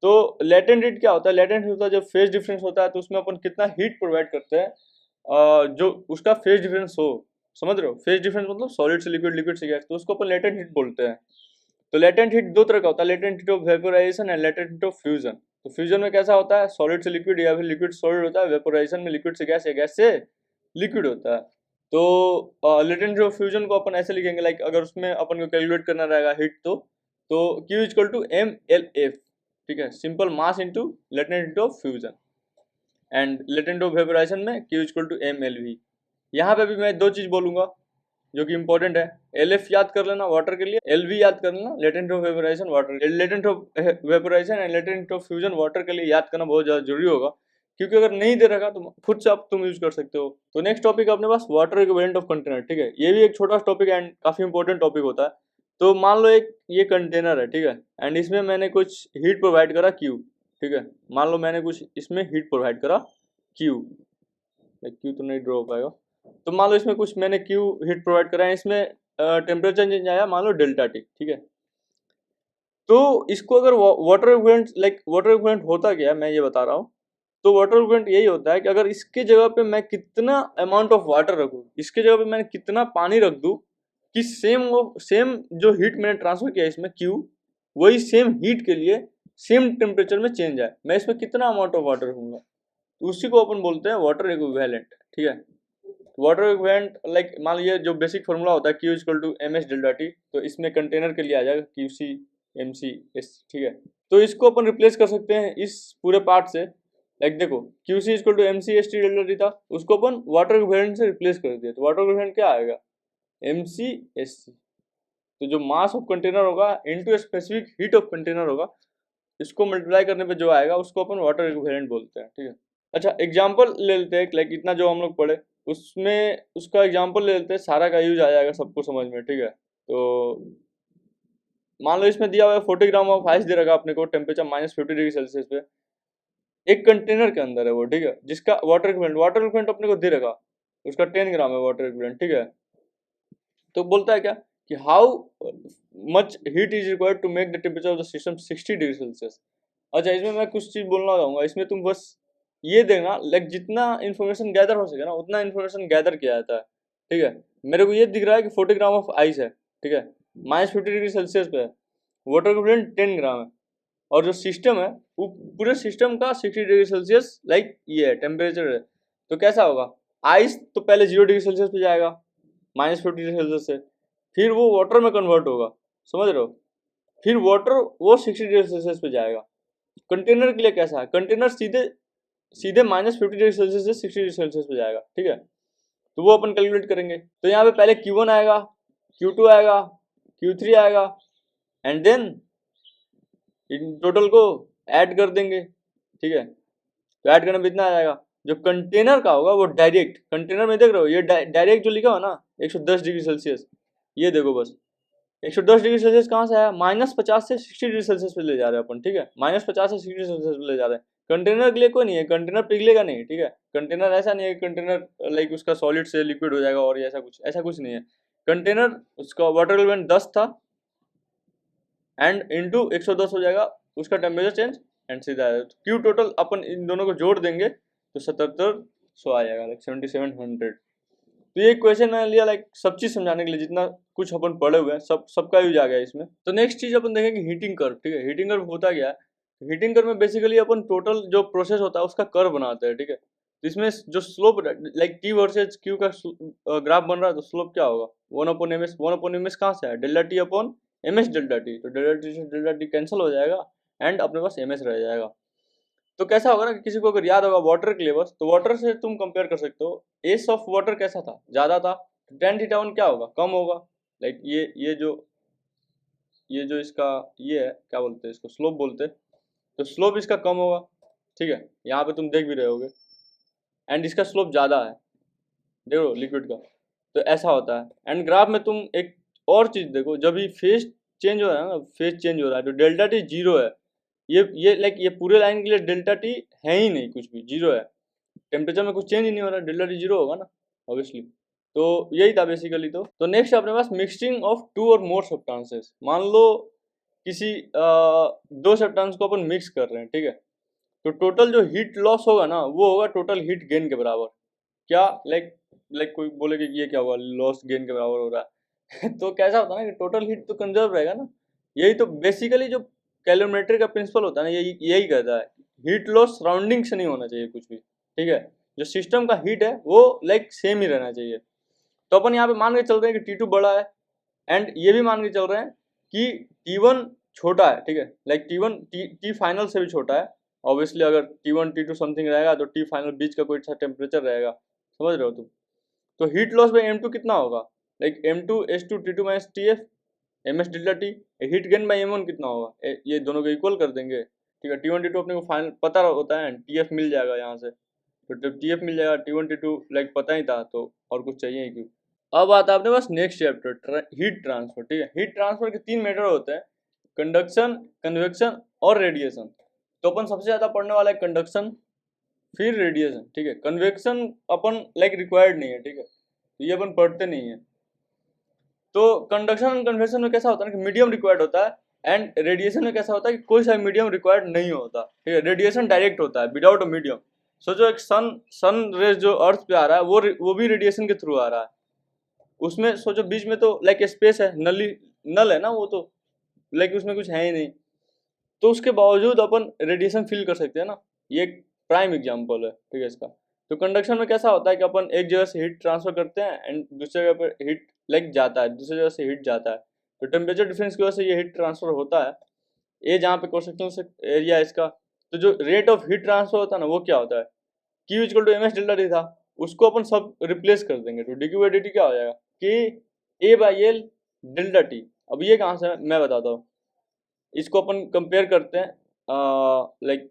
तो लेटेंट हीट क्या होता है, लेटेंट हीट होता है जब फेज डिफरेंस होता है, तो उसमें अपन कितना हीट प्रोवाइड करते हैं जो उसका फेज डिफरेंस हो, समझ रहे हो। फेज डिफरेंस मतलब सॉलिड से लिक्विड, लिक्विड से गैस, तो उसको अपन लेटेंट हीट बोलते हैं। तो लेटेंट हीट दो तरह का होता है, latent heat of vaporisation and latent heat of fusion. तो फ्यूजन में कैसा होता है, सॉलिड से लिक्विड या फिर लिक्विड सॉलिड होता है। वेपोराइजेशन में लिक्विड से गैस या गैस से लिक्विड होता है। तो लेटेंट हीट ऑफ फ्यूजन को अपन ऐसे लिखेंगे, लाइक अगर उसमें अपन को कैलकुलेट करना रहेगा हीट, तो Q equal to M L F, ठीक है, simple mass into latent heat of fusion. And latent of vaporisation में Q equal to M L V. यहाँ पे भी मैं दो चीज बोलूंगा जो कि इंपॉर्टेंट है। एल एफ याद कर लेना वाटर के लिए, एल वी याद कर लेना latent of vaporisation water, latent of vaporisation and latent of fusion water के लिए याद करना बहुत ज्यादा जरूरी होगा, क्योंकि अगर नहीं दे रखा तो खुद से आप तुम यूज कर सकते हो। तो नेक्स्ट टॉपिक अपने पास वाटर इक्विवेलेंट ऑफ कंटेनर, ठीक है। ये भी एक छोटा टॉपिक एंड काफी इंपॉर्टेंट टॉपिक होता है। तो मान लो एक ये कंटेनर है, ठीक है, एंड इसमें मैंने कुछ हीट प्रोवाइड करा Q, ठीक है। मान लो मैंने कुछ इसमें हीट प्रोवाइड करा Q तो नहीं ड्रॉ हो पाएगा। तो मान लो इसमें कुछ मैंने Q हीट प्रोवाइड करा है, इसमें टेम्परेचर चेंज आया मान लो डेल्टा टी, ठीक है। तो इसको अगर water equivalent, like water equivalent होता क्या है मैं ये बता रहा हूँ। तो वाटर इक्विवेलेंट यही होता है कि अगर इसके जगह पे मैं कितना अमाउंट ऑफ वाटर रखूँ, इसके जगह पे मैंने कितना पानी रख दूँ कि सेम जो हीट मैंने ट्रांसफर किया इसमें Q, वही सेम हीट के लिए सेम टेम्परेचर में चेंज आए, मैं इसमें कितना अमाउंट ऑफ वाटर रखूंगा, तो उसी को अपन बोलते हैं वाटर इक्विवेलेंट, ठीक है। वाटर इक्विवेलेंट लाइक मान लीजिए जो बेसिक फॉर्मूला होता है Q equal to M S delta T, तो इसमें कंटेनर के लिए आ जाएगा QC MC S, ठीक है। तो इसको अपन रिप्लेस कर सकते हैं इस पूरे पार्ट से, लाइक देखो QC equal to MC ST delta T था, उसको अपन वाटर इक्विवेलेंट से रिप्लेस कर दिया, तो वाटर इक्विवेलेंट क्या आएगा, MC SC। तो जो मास ऑफ कंटेनर होगा into specific heat of container होगा, इसको मल्टीप्लाई करने पे जो आएगा उसको अपन वाटर इक्विवेलेंट बोलते हैं, ठीक है। अच्छा एग्जांपल ले लेते हैं, लाइक इतना जो हम लोग पढ़े उसमें उसका एग्जांपल ले लेते हैं, सारा का यूज आ जाएगा सबको समझ में, ठीक है। तो मान लो इसमें दिया हुआ है 40 ग्राम ऑफ आइस दे रखा अपने को, टेम्परेचर -50 डिग्री सेल्सियस पे, एक कंटेनर के अंदर है वो, ठीक है, जिसका वाटर इक्विवेलेंट अपने को दे रखा, उसका 10 ग्राम है वाटर इक्विवेलेंट, ठीक है। तो बोलता है क्या कि how much heat is required to make the temperature of the system 60 degree Celsius. अच्छा इसमें मैं कुछ चीज बोलना चाहूंगा, इसमें तुम बस ये देखना, लाइक जितना इन्फॉर्मेशन गैदर हो सके ना उतना इन्फॉर्मेशन गैदर किया जाता है, ठीक है। मेरे को ये दिख रहा है कि 40 ग्राम ऑफ आइस है, ठीक है, -50 डिग्री सेल्सियस पे है, वाटर इक्विवेलेंट 10 ग्राम है, और जो सिस्टम है वो पूरे सिस्टम का 60 डिग्री सेल्सियस लाइक ये है टेम्परेचर है। तो कैसा होगा, आइस तो पहले 0 डिग्री सेल्सियस पे जाएगा -50 डिग्री सेल्सियस से, फिर वो वाटर में कन्वर्ट होगा, समझ रहे हो, फिर वाटर वो 60 डिग्री सेल्सियस पे जाएगा। कंटेनर के लिए कैसा है, कंटेनर सीधे सीधे -50 डिग्री सेल्सियस से 60 डिग्री सेल्सियस पे जाएगा, ठीक है। तो वो अपन कैलकुलेट करेंगे, तो यहाँ पे पहले Q1 आएगा, Q2 आएगा, Q3 आएगा, एंड देन इन टोटल को ऐड कर देंगे, ठीक है। तो ऐड करने में इतना आ जाएगा। जो कंटेनर का होगा वो डायरेक्ट, कंटेनर में देख रहे हो ये डायरेक्ट जो लिखा हुआ ना 110 डिग्री सेल्सियस, ये देखो बस 110 डिग्री सेल्सियस कहाँ से आया, -50 से 60 डिग्री सेल्सियस पे ले जा रहे हैं अपन, ठीक है, -50 से 60 डिग्री सेल्सियस पे ले जा रहे हैं। कंटेनर के लिए कोई नहीं है, कंटेनर पिघलेगा नहीं, ठीक है, कंटेनर ऐसा नहीं है कंटेनर लाइक उसका सॉलिड से लिक्विड हो जाएगा और ऐसा कुछ नहीं है। कंटेनर उसका वाटर एलिमेंट 10 था एंड इंटू 110 हो जाएगा उसका टेम्परेचर चेंज एंड सीधा आएगा। तो क्यू टोटल अपन इन दोनों को जोड़ देंगे तो 7700 आ जाएगा, लाइक 7700। तो ये क्वेश्चन मैंने लिया लाइक सब चीज समझाने के लिए, जितना कुछ अपन पढ़े हुए हैं सबका यूज आ गया इसमें। तो नेक्स्ट चीज अपन देखेंगे हीटिंग कर्व, ठीक है, हीटिंग कर्व होता क्या है। हीटिंग कर्व में बेसिकली अपन टोटल जो प्रोसेस होता है उसका कर्व बनाते हैं, ठीक है। तो इसमें जो slope like T versus Q का ग्राफ बन रहा है, तो स्लोप क्या होगा 1/ms, 1/ms कहाँ से है, delta T upon ms delta T, तो डेल्टा टी से डेल्टा टी कैंसिल हो जाएगा एंड अपने पास ms रह जाएगा। तो कैसा होगा ना कि किसी को अगर याद होगा वाटर के लिए बस, तो वाटर से तुम कंपेयर कर सकते हो, एस ऑफ वाटर कैसा था, ज्यादा था, तो टेन थीटा वन क्या होगा, कम होगा। लाइक ये जो इसका ये है क्या बोलते हैं इसको, स्लोप बोलते हैं, तो स्लोप इसका कम होगा, ठीक है, यहाँ पे तुम देख भी रहे होगे, एंड इसका स्लोप ज्यादा है, देखो लिक्विड का, तो ऐसा होता है। एंड ग्राफ में तुम एक और चीज देखो, जब ये फेज चेंज हो रहा है ना, फेज चेंज हो रहा है, तो डेल्टा टी जीरो है, ये लाइक ये पूरे लाइन के लिए डेल्टा टी है ही नहीं, कुछ भी जीरो है, टेम्परेचर में कुछ चेंज ही नहीं हो रहा, डेल्टा टी जीरो होगा ना ऑब्वियसली। तो यही था बेसिकली। तो नेक्स्ट अपने पास मिक्सिंग ऑफ टू और मोर सब्सटेंसेस। मान लो किसी दो सब्सटेंस को अपन मिक्स कर रहे हैं, ठीक है, तो टोटल जो हीट लॉस होगा ना वो होगा टोटल हीट गेन के बराबर। क्या लाइक कोई बोले कि ये क्या हुआ, लॉस गेन के बराबर हो रहा है तो कैसा होता है ना कि टोटल हीट तो कंजर्व रहेगा ना। यही तो बेसिकली जो कैलोरीमेट्री का प्रिंसिपल होता है ना, यही कहता है, हीट लॉस सराउंडिंग से नहीं होना चाहिए कुछ भी, ठीक है, जो सिस्टम का हीट है वो लाइक सेम ही रहना चाहिए। तो अपन यहाँ पे मान के चल रहे हैं कि T2 बड़ा है, एंड ये भी मान के चल रहे हैं कि T1 छोटा है, ठीक है, लाइक T1 T फाइनल से भी छोटा है। ऑब्वियसली अगर T1 T2 समथिंग रहेगा तो T फाइनल बीच का कोई सा टेम्परेचर रहेगा, समझ रहे हो तुम। तो हीट लॉस बाई M2 कितना होगा, like M2 H2 T2 minus TF ms delta T. Heat gain by M1 कितना होगा, ये दोनों को इक्वल कर देंगे, ठीक है, T1 T2 अपने को फाइनल पता होता है, TF मिल जाएगा यहाँ से, तो जब TF मिल जाएगा T1 T2 लाइक पता ही था, तो और कुछ चाहिए ही क्यों। अब आता है अपने पास नेक्स्ट चैप्टर हीट ट्रांसफर, ठीक है। हीट ट्रांसफर के तीन मेथड होते हैं, कंडक्शन, कन्वेक्शन और रेडिएशन। तो अपन सबसे ज्यादा पढ़ने वाला है कंडक्शन, फिर रेडिएशन, ठीक है। कन्वेक्शन अपन लाइक रिक्वायर्ड नहीं है, ठीक है, ये अपन पढ़ते नहीं है। तो कंडक्शन एंड कन्वेक्शन में कैसा होता है कि मीडियम रिक्वायर्ड होता है, एंड रेडिएशन में कैसा होता है कि कोई सा मीडियम रिक्वायर्ड नहीं होता, ठीक है, रेडिएशन डायरेक्ट होता है विदाउट अ मीडियम। सो जो एक सन रेज जो अर्थ पे आ रहा है वो भी रेडिएशन के थ्रू आ रहा है, उसमें सोचो बीच में तो लाइक स्पेस है, नल है ना वो, तो लाइक उसमें कुछ है ही नहीं, तो उसके बावजूद अपन रेडिएशन फील कर सकते हैं ना, ये एक प्राइम एग्जांपल है, ठीक है इसका। तो कंडक्शन में कैसा होता है कि अपन एक जगह से हीट ट्रांसफर करते हैं एंड दूसरी जगह पर हीट लाइक जाता है, दूसरी जगह से हीट जाता है, तो टेम्परेचर डिफरेंस की वजह से ये हीट ट्रांसफर होता है। ये जहाँ पे क्रॉस सेक्शनल एरिया है इसका, तो जो रेट ऑफ हीट ट्रांसफर होता है ना वो क्या होता है, Q equal to ms delta T था, उसको अपन सब रिप्लेस कर देंगे, तो dq बाई dt क्या हो जाएगा, K A by L delta T. अब ये कहाँ से है मैं बताता हूँ, इसको अपन कंपेयर करते हैं लाइक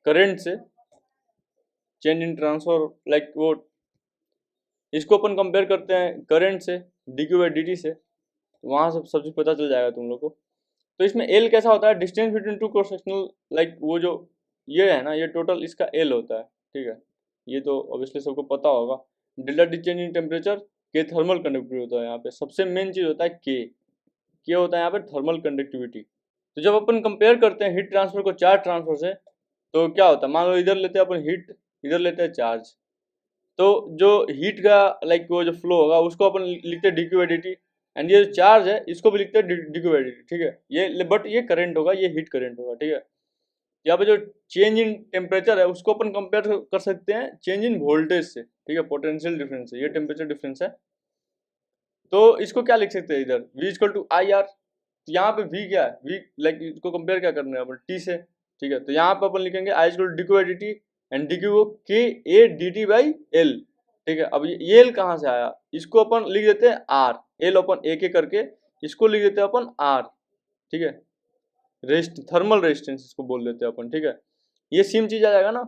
करंट से, चेंज इन ट्रांसफर लाइक वो, इसको अपन कंपेयर करते हैं करंट से dq बाई dt से, वहाँ सब चीज पता चल जाएगा तुम लोग को। तो इसमें L कैसा होता है, distance between two cross sectional, like वो जो ये है ना, ये टोटल इसका L होता है, ठीक है, ये तो ऑब्वियसली सबको पता होगा। Delta T change in temperature, के थर्मल कंडक्टिविटी होता है, यहाँ पे सबसे मेन चीज होता है के होता है यहाँ पे थर्मल कंडक्टिविटी। तो जब अपन कंपेयर करते हैं हीट ट्रांसफर को चार्ज ट्रांसफर से, तो क्या होता है, मान लो इधर लेते हैं अपन हीट, इधर लेते हैं चार्ज, तो जो हीट का लाइक वो जो फ्लो होगा उसको अपन लिखते हैं dq बाई dt, एंड ये जो चार्ज है इसको भी लिखते हैं dq बाई dt, ठीक है, ये बट ये करंट होगा, ये हीट करंट होगा, ठीक है। यहाँ पे जो चेंज इन टेम्परेचर है उसको अपन कंपेयर कर सकते हैं चेंज इन वोल्टेज से, ठीक है, पोटेंशियल डिफरेंस है, ये टेम्परेचर डिफरेंस है। तो इसको क्या लिख सकते हैं इधर, v equal to I R, तो यहाँ पे v क्या है, v लाइक इसको कंपेयर क्या करना है अपन t से, ठीक है, तो यहाँ पे अपन लिखेंगे i equal to dq by dt and dq को k a dt by l, ठीक है। अब ये l कहाँ से आया, इसको अपन लिख देते हैं r, l अपन a के करके इसको लिख देते हैं अपन r, ठीक है, थर्मल रेजिस्टेंस इसको बोल देते हैं अपन, ठीक है, ये सेम चीज आ जाएगा ना।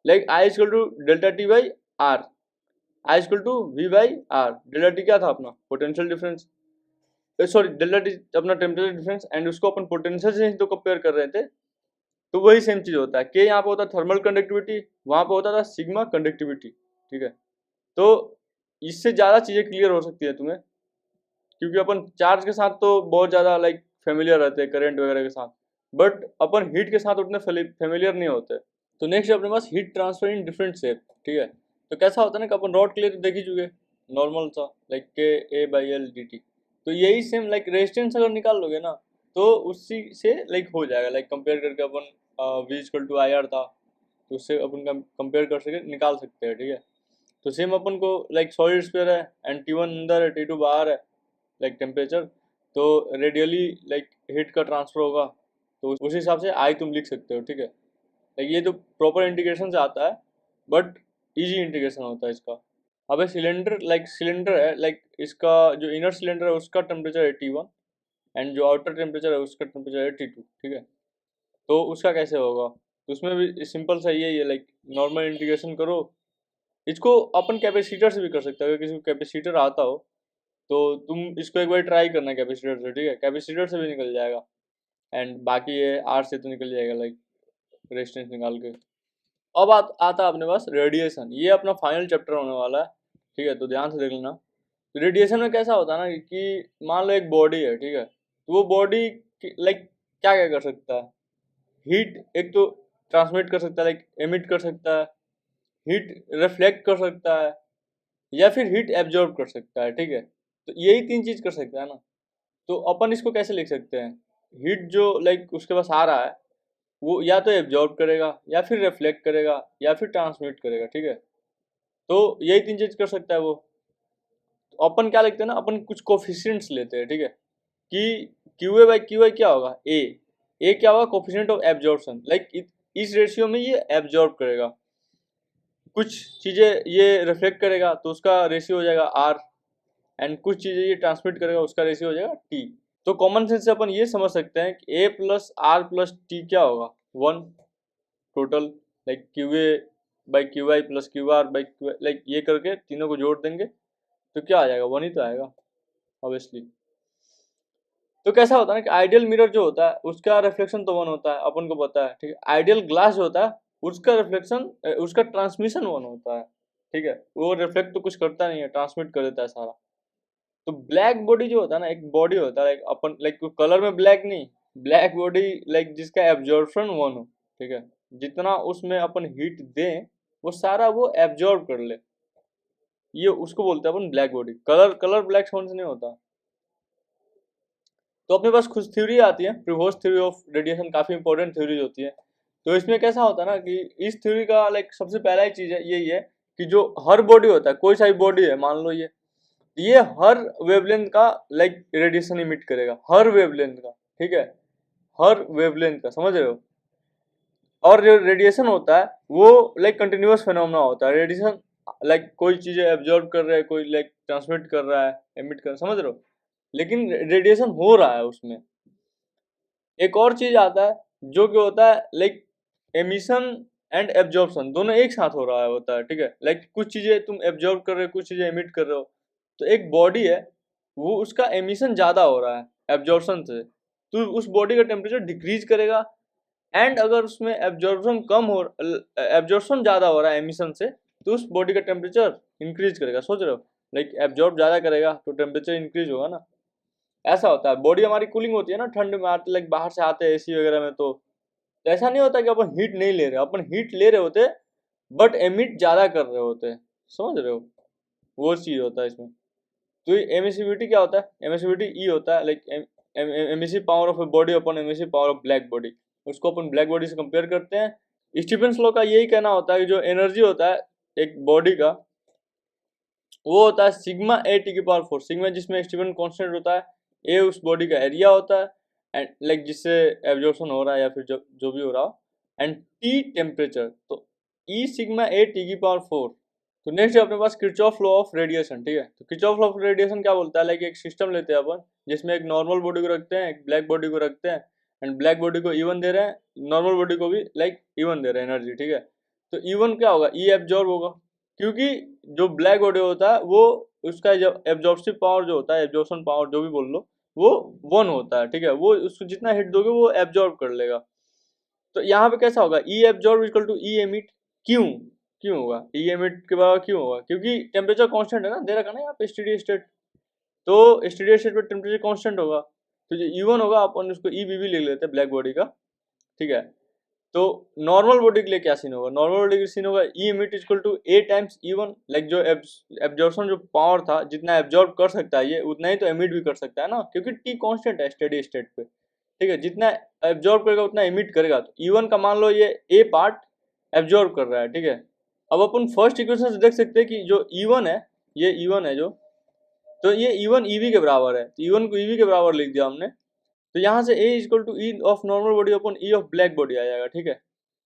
Like I equal to delta T by R, I equal to V by R. Delta T क्या था अपना potential difference, sorry delta T अपना टेम्परेचर डिफरेंस, एंड उसको अपन पोटेंशियल से तो कंपेयर कर रहे थे, तो वही सेम चीज होता है। के यहाँ पे होता है थर्मल कंडक्टिविटी, वहां पे होता था सिग्मा कंडक्टिविटी, ठीक है। तो इससे ज्यादा चीजें क्लियर हो सकती है तुम्हें, क्योंकि अपन चार्ज के साथ तो बहुत ज्यादा लाइक फेमिलियर रहते हैं करंट वगैरह के साथ, बट अपन हीट के साथ उतने फेमिलियर नहीं होते। तो नेक्स्ट अपने पास heat transfer in different shape, ठीक है। तो कैसा होता है ना कि अपन रॉड के लिए तो देख ही चुके नॉर्मल सा लाइक के ए बाई एल डी टी, तो यही सेम लाइक रेजिस्टेंस अगर निकाल लोगे ना तो उसी से लाइक हो जाएगा, लाइक कंपेयर करके अपन V equal to I R था तो उससे अपन कंपेयर कर सके निकाल सकते हैं, ठीक है। तो सेम अपन को लाइक सॉलिड स्फीयर है एंड T1 अंदर है T2 बाहर है लाइक टेम्परेचर, तो रेडियली लाइक हीट का ट्रांसफर होगा, तो उस हिसाब से आई तुम लिख सकते हो, ठीक है। लाइक ये तो प्रॉपर इंटीग्रेशन से आता है, बट इजी इंटीग्रेशन होता है इसका। अब सिलेंडर है, लाइक इसका जो इनर सिलेंडर है उसका टेम्परेचर है T1 एंड जो आउटर टेम्परेचर है उसका टेम्परेचर है T2, ठीक है। तो उसका कैसे होगा, तो उसमें भी सिंपल सा यही है, लाइक नॉर्मल इंटीग्रेशन करो। इसको अपन कैपेसिटर से भी कर सकते हो, अगर किसी को कैपेसिटर आता हो तो तुम इसको एक बार ट्राई करना कैपेसिटर से, ठीक है। कैपेसिटर से भी निकल जाएगा, एंड बाकी ये आर से तो निकल जाएगा लाइक रेजिस्टेंस निकाल के। अब आता है अपने पास रेडिएशन, ये अपना फाइनल चैप्टर होने वाला है, ठीक है। तो ध्यान से देख लेना। रेडिएशन में कैसा होता है ना कि मान लो एक बॉडी है, ठीक है, तो वो बॉडी लाइक क्या क्या कर सकता है, हीट एक तो ट्रांसमिट कर सकता है, लाइक एमिट कर सकता है, हीट रिफ्लेक्ट कर सकता है, या फिर हीट एब्जॉर्ब कर सकता है, ठीक है। तो यही तीन चीज कर सकता है ना। तो अपन इसको कैसे लिख सकते हैं, हीट जो लाइक उसके पास आ रहा है वो या तो एब्जॉर्ब करेगा या फिर रिफ्लेक्ट करेगा या फिर ट्रांसमिट करेगा, ठीक है। तो यही तीन चीज कर सकता है वो। तो अपन क्या लिखते हैं ना, अपन कुछ कोफिशिएंट्स लेते हैं, ठीक है, कि Q A by Q I क्या होगा, ए क्या होगा कोफिशिएंट ऑफ एब्जॉर्प्शन, लाइक इस रेशियो में ये एब्जॉर्ब करेगा, कुछ चीजें ये रिफ्लेक्ट करेगा तो उसका रेशियो हो जाएगा आर, एंड कुछ चीजें ये ट्रांसमिट करेगा उसका रेशियो हो जाएगा टी। तो कॉमन सेंस से अपन ये समझ सकते हैं कि ए प्लस आर प्लस टी क्या होगा, 1 total, like Q A by Q I plus Q R by Q, like ये करके तीनों को जोड़ देंगे तो क्या आ जाएगा, 1 ही तो आएगा ऑब्वियसली। तो कैसा होता है ना कि आइडियल मिरर जो होता है उसका रिफ्लेक्शन तो 1 होता है, अपन को पता है, ठीक है। आइडियल ग्लास जो होता है उसका रिफ्लेक्शन उसका ट्रांसमिशन 1 होता है, ठीक है। वो रिफ्लेक्ट तो कुछ करता नहीं है, ट्रांसमिट कर देता है सारा। तो ब्लैक बॉडी जो होता है ना, एक बॉडी होता है लाइक अपन लाइक कलर में ब्लैक नहीं, ब्लैक बॉडी लाइक जिसका एब्जॉर्प्शन 1 हो, ठीक है। जितना उसमें अपन हीट दें वो सारा वो एब्जॉर्ब कर ले, ये उसको बोलते हैं अपन ब्लैक बॉडी। कलर ब्लैक होने से नहीं होता। तो अपने पास कुछ थ्योरी आती है, प्रिवोस्ट थ्योरी ऑफ रेडिएशन, काफी इंपॉर्टेंट थ्योरीज होती है। तो इसमें कैसा होता है ना कि इस थ्योरी का लाइक सबसे पहला ही चीज है यही है कि जो हर बॉडी होता है, कोई सा भी बॉडी है मान लो ये हर वेवलेंथ का लाइक रेडिएशन इमिट करेगा, हर वेवलेंथ का, ठीक है, हर वेवलेंथ का, समझ रहे हो। और जो रेडिएशन होता है वो लाइक कंटिन्यूअस फिनोमेना होता है। रेडिएशन लाइक कोई चीजें एब्जॉर्ब कर रहा है, कोई लाइक ट्रांसमिट कर रहा है, एमिट कर रहा है, समझ रहे हो, लेकिन रेडिएशन हो रहा है उसमें। एक और चीज आता है जो कि होता है लाइक एमिशन एंड एब्जॉर्प्शन, दोनों एक साथ हो रहा है होता है, ठीक है। लाइक कुछ चीजें तुम एब्जॉर्ब कर रहे हो, कुछ चीजें एमिट कर रहे हो। तो एक बॉडी है वो उसका एमिशन ज्यादा हो रहा है एब्जॉर्प्शन से, तो उस बॉडी का टेम्परेचर डिक्रीज करेगा, एंड अगर उसमें एब्जॉर्प्शन ज्यादा हो रहा है एमिशन से तो उस बॉडी का टेम्परेचर इंक्रीज करेगा, सोच रहे हो, लाइक एब्जॉर्ब ज्यादा करेगा तो टेम्परेचर इंक्रीज होगा ना। ऐसा होता है, बॉडी हमारी कूलिंग होती है ना, ठंड में आते लाइक बाहर से आते हैं एसी वगैरह में, तो ऐसा नहीं होता कि अपन हीट नहीं ले रहे, अपन हीट ले रहे होते बट एमिट ज्यादा कर रहे होते, समझ रहे हो, वो चीज होता है इसमें। तो एमिसिविटी क्या होता है, एमिसिविटी ई होता है like emissive power of a body upon emissive power of black body, उसको अपन ब्लैक बॉडी से कंपेयर करते हैं। स्टीफेंस लॉ का यही कहना होता है कि जो एनर्जी होता है एक बॉडी का वो होता है सिग्मा ए टी की पावर 4, सिग्मा जिसमें स्टीफन कांस्टेंट होता है, ए उस बॉडी का एरिया होता है एंड लाइक जिससे एब्जॉर्प्शन हो रहा है या फिर जो भी हो रहा हो, एंड टी टेम्परेचर, तो ई सिग्मा ए टी की पावर 4। तो नेक्स्ट है अपने पास किरचॉफ लॉ ऑफ रेडिएशन, ठीक है। तो किरचॉफ लॉ ऑफ रेडिएशन क्या बोलता है, लाइक एक सिस्टम लेते हैं अपन जिसमें एक नॉर्मल बॉडी को रखते हैं, एक ब्लैक बॉडी को रखते हैं, एंड ब्लैक बॉडी को इवन दे रहे हैं, नॉर्मल बॉडी को भी लाइक इवन दे रहे हैं एनर्जी, ठीक है। तो E1 क्या होगा, E एब्जॉर्ब होगा, क्योंकि जो ब्लैक बॉडी होता है वो उसका जब एब्जॉर्प्टिव पावर जो होता है, एब्जॉर्प्शन पावर जो भी बोल लो, वो 1 होता है, ठीक है। वो उसको जितना हिट दोगे वो एब्जॉर्ब कर लेगा। तो यहाँ पे कैसा होगा, E absorb equal to E emit. क्यों क्यों होगा, E एमिट के बराबर क्यों होगा, क्योंकि टेम्परेचर कांस्टेंट है ना, दे रखा ना यहाँ पे स्टेडी स्टेट, तो स्टेडी स्टेट पे टेम्परेचर कांस्टेंट होगा। तो जो E1 होगा अपन उसको EBB लिख लेते हैं ब्लैक बॉडी का, ठीक है। तो नॉर्मल बॉडी के लिए क्या सीन होगा, नॉर्मल बॉडी के सीन होगा E emit equal to A times E1, like जो एब्जॉर्प्शन जो पावर था, जितना एब्जॉर्ब कर सकता है ये उतना ही तो एमिट भी कर सकता है ना, क्योंकि T कांस्टेंट है स्टेडी स्टेट पे, ठीक है। जितना एब्जॉर्ब करेगा उतना एमिट करेगा। तो E1 का मान लो ये A पार्ट एब्जॉर्ब कर रहा है, ठीक है। अब अपन फर्स्ट इक्वेशन से देख सकते हैं कि जो E1 है, ये E1 है जो, तो ये E1 EV के बराबर है, तो E1 को EV के बराबर लिख दिया हमने। तो यहाँ से A equal to E of normal body अपन E ऑफ ब्लैक बॉडी आ जाएगा, ठीक है।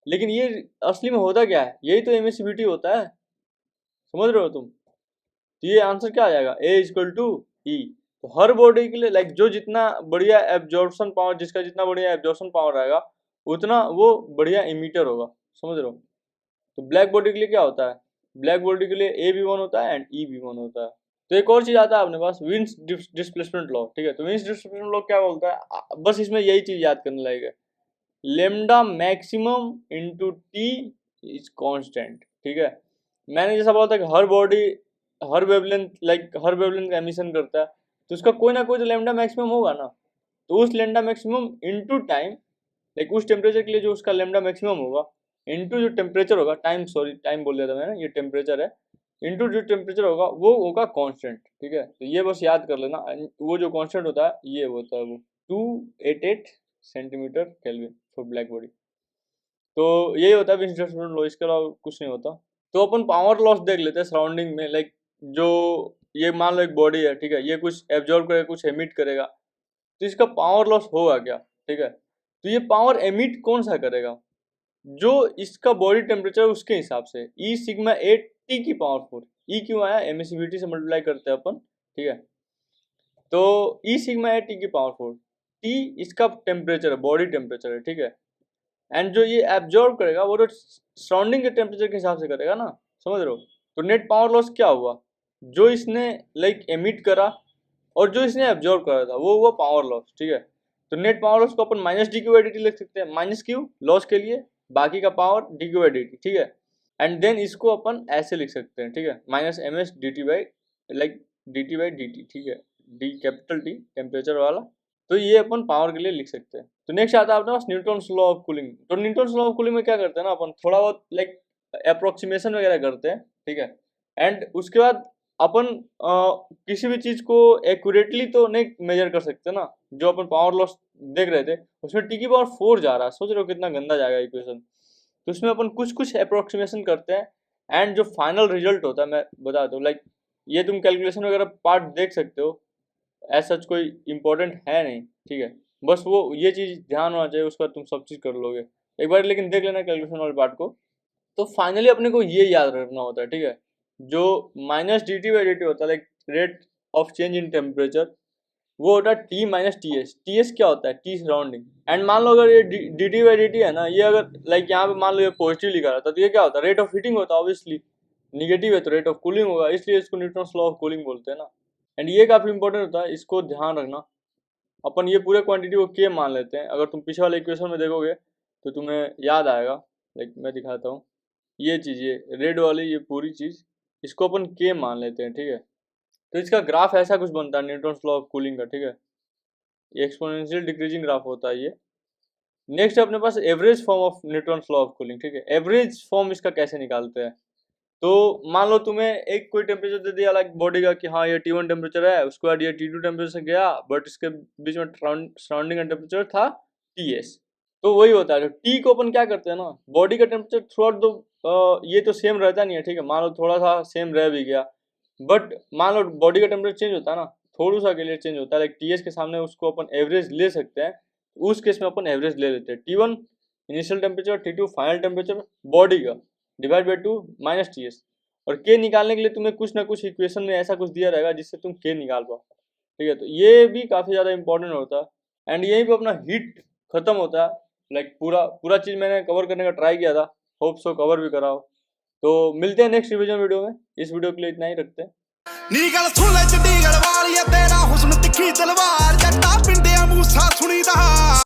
लेकिन ये असली में होता क्या है, यही तो एमिसिविटी होता है, समझ रहे हो तुम। तो ये आंसर क्या आ जाएगा, A इक्वल टू E। तो हर बॉडी के लिए लाइक जो जितना बढ़िया एब्जॉर्प्शन पावर, जिसका जितना बढ़िया एब्जॉर्प्शन पावर रहेगा उतना वो बढ़िया इमीटर होगा, समझ रहे हो। तो ब्लैक बॉडी के लिए क्या होता है, ब्लैक बॉडी के लिए A भी 1 होता है एंड E भी 1 होता है। तो एक और चीज आता है अपने पास, विंस डिस्प्लेसमेंट लॉ, ठीक है। तो विंस डिस्प्लेसमेंट लॉ क्या बोलता है, बस इसमें यही चीज याद करने लगेगा, lambda maximum into T is constant, ठीक है। मैंने जैसा बोला था कि हर बॉडी हर वेवलेंथ हर वेवलेंथ का एमिशन करता है, तो उसका कोई ना कोई तो लेमडा मैक्सिमम होगा ना। तो उस lambda maximum into time, like उस टेम्परेचर के लिए जो उसका लेमडा मैक्सिमम होगा इंटू जो टेम्परेचर होगा, टाइम सॉरी टाइम बोल दिया था मैंने, ये टेम्परेचर है, इंटू जो टेम्परेचर होगा वो होगा कांस्टेंट, ठीक है। तो ये बस याद कर लेना, वो जो कांस्टेंट होता है ये होता है वो 288 centimetre kelvin for black body. तो यही होता है विंस डिस्प्लेसमेंट लॉ, इसके अलावा कुछ नहीं होता। तो अपन पावर लॉस देख लेते हैं सराउंडिंग में, लाइक जो ये मान लो एक बॉडी है, ठीक है, ये कुछ एब्जॉर्ब करेगा कुछ एमिट करेगा, तो इसका पावर लॉस होगा क्या, ठीक है। तो ये पावर एमिट कौन सा करेगा, जो इसका बॉडी टेम्परेचर उसके हिसाब से, ई सिग्मा ए टी की पावर 4, ई क्यों आया, एमिसिविटी से मल्टीप्लाई करते हैं अपन, ठीक है। तो ई सिग्मा ए टी की पावर 4, टी इसका टेम्परेचर है, बॉडी टेम्परेचर है, ठीक है। एंड जो ये एब्जॉर्ब करेगा वो तो सराउंडिंग के टेम्परेचर के हिसाब से करेगा ना, समझ रहे हो। तो नेट पावर लॉस क्या हुआ, जो इसने लाइक एमिट करा और जो इसने एब्जॉर्ब करा था वो हुआ पावर लॉस, ठीक है। तो नेट पावर लॉस को अपन minus d Q by D t लिख सकते हैं, माइनस क्यू लॉस के लिए, बाकी का power D Q by D T, ठीक है। एंड देन इसको अपन ऐसे लिख सकते हैं, ठीक है, minus M S D T by like D T by D T, ठीक है, डी कैपिटल टी टेम्परेचर वाला। तो ये अपन पावर के लिए लिख सकते हैं। तो नेक्स्ट आता है अपने पास न्यूटन्स लॉ ऑफ कूलिंग। तो न्यूटन्स लॉ ऑफ कूलिंग में क्या करते हैं ना, अपन थोड़ा बहुत लाइक अप्रोक्सीमेशन वगैरह करते हैं, ठीक है। एंड उसके बाद अपन किसी भी चीज को एक्यूरेटली तो नहीं मेजर कर सकते ना। जो अपन पावर लॉस देख रहे थे उसमें टी की पावर 4 जा रहा है, सोच रहे हो कितना गंदा जाएगा इक्वेशन। तो उसमें अपन कुछ कुछ अप्रोक्सीमेशन करते हैं एंड जो फाइनल रिजल्ट होता है मैं बता दूँ, लाइक ये तुम कैलकुलेशन वगैरह पार्ट देख सकते हो, ऐसा सच कोई इम्पोर्टेंट है नहीं, ठीक है। बस वो ये चीज़ ध्यान होना चाहिए, उसका तुम सब चीज़ कर लोगे एक बार, लेकिन देख लेना कैलकुलेशन वाले पार्ट को। तो फाइनली अपने को ये याद रखना होता है, ठीक है, जो minus D T by D T होता है like rate of change in temperature, वो होता है T minus T S. T S क्या होता है, टी सराउंडिंग। एंड मान लो अगर ये D T by D T है ना, ये अगर लाइक यहाँ पे मान लो ये पॉजिटिव लिखा रहता तो ये क्या होता है, रेट ऑफ हीटिंग होता है ऑब्वियसली, निगेटिव है तो रेट ऑफ कूलिंग होगा, इसलिए इसको न्यूटन्स लॉ ऑफ कूलिंग बोलते हैं ना। एंड ये काफ़ी इंपॉर्टेंट होता है, इसको ध्यान रखना। अपन ये पूरे क्वांटिटी को के मान लेते हैं, अगर तुम पिछले वाले इक्वेशन में देखोगे तो तुम्हें याद आएगा, लाइक मैं दिखाता हूँ, ये चीज़ ये रेड वाली ये पूरी चीज़ इसको अपन के मान लेते हैं, ठीक है। तो इसका ग्राफ ऐसा कुछ बनता है न्यूटन्स लॉ ऑफ कूलिंग का, ठीक है, ये एक्सपोनेंशियल डिक्रीजिंग ग्राफ होता है ये। नेक्स्ट अपने पास average form of Newton's law of cooling, ठीक है। एवरेज फॉर्म इसका कैसे निकालते हैं, तो मान लो तुम्हें एक कोई टेम्परेचर दे दिया लाइक बॉडी का कि हाँ ये T1 टेम्परेचर है, उसके बाद ये T2 टेम्परेचर गया, बट इसके बीच में सराउंडिंग का टेम्परेचर था TS। तो वही होता है, जो T को अपन क्या करते हैं ना, बॉडी का टेम्परेचर थ्रू आउट दो ये तो सेम रहता नहीं है, ठीक है। मान लो थोड़ा सा सेम रह भी गया, बट मान लो बॉडी का टेम्परेचर चेंज होता है ना, थोड़ा सा के लिए चेंज होता है, लाइक TS के सामने उसको अपन एवरेज ले सकते हैं, उस केस में अपन एवरेज ले लेते हैं। T1 initial temperature, T2 final temperature body का, डिवाइड बाई 2 माइनस TS। और के निकालने के लिए तुम्हें कुछ ना कुछ इक्वेशन में ऐसा कुछ दिया रहेगा जिससे तुम के निकाल पाओ, ठीक है। तो ये भी काफ़ी ज़्यादा इंपॉर्टेंट होता है। एंड यहीं पे अपना हीट खत्म होता है, लाइक पूरा पूरा चीज़ मैंने कवर करने का ट्राई किया था, होप सो कवर भी कराओ। तो मिलते हैं नेक्स्ट रिवीजन वीडियो में। इस वीडियो के लिए इतना ही रखते हैं। नी गल सुन ले चंडीगढ़ वाली तेरा हुस्न तिखी तलवार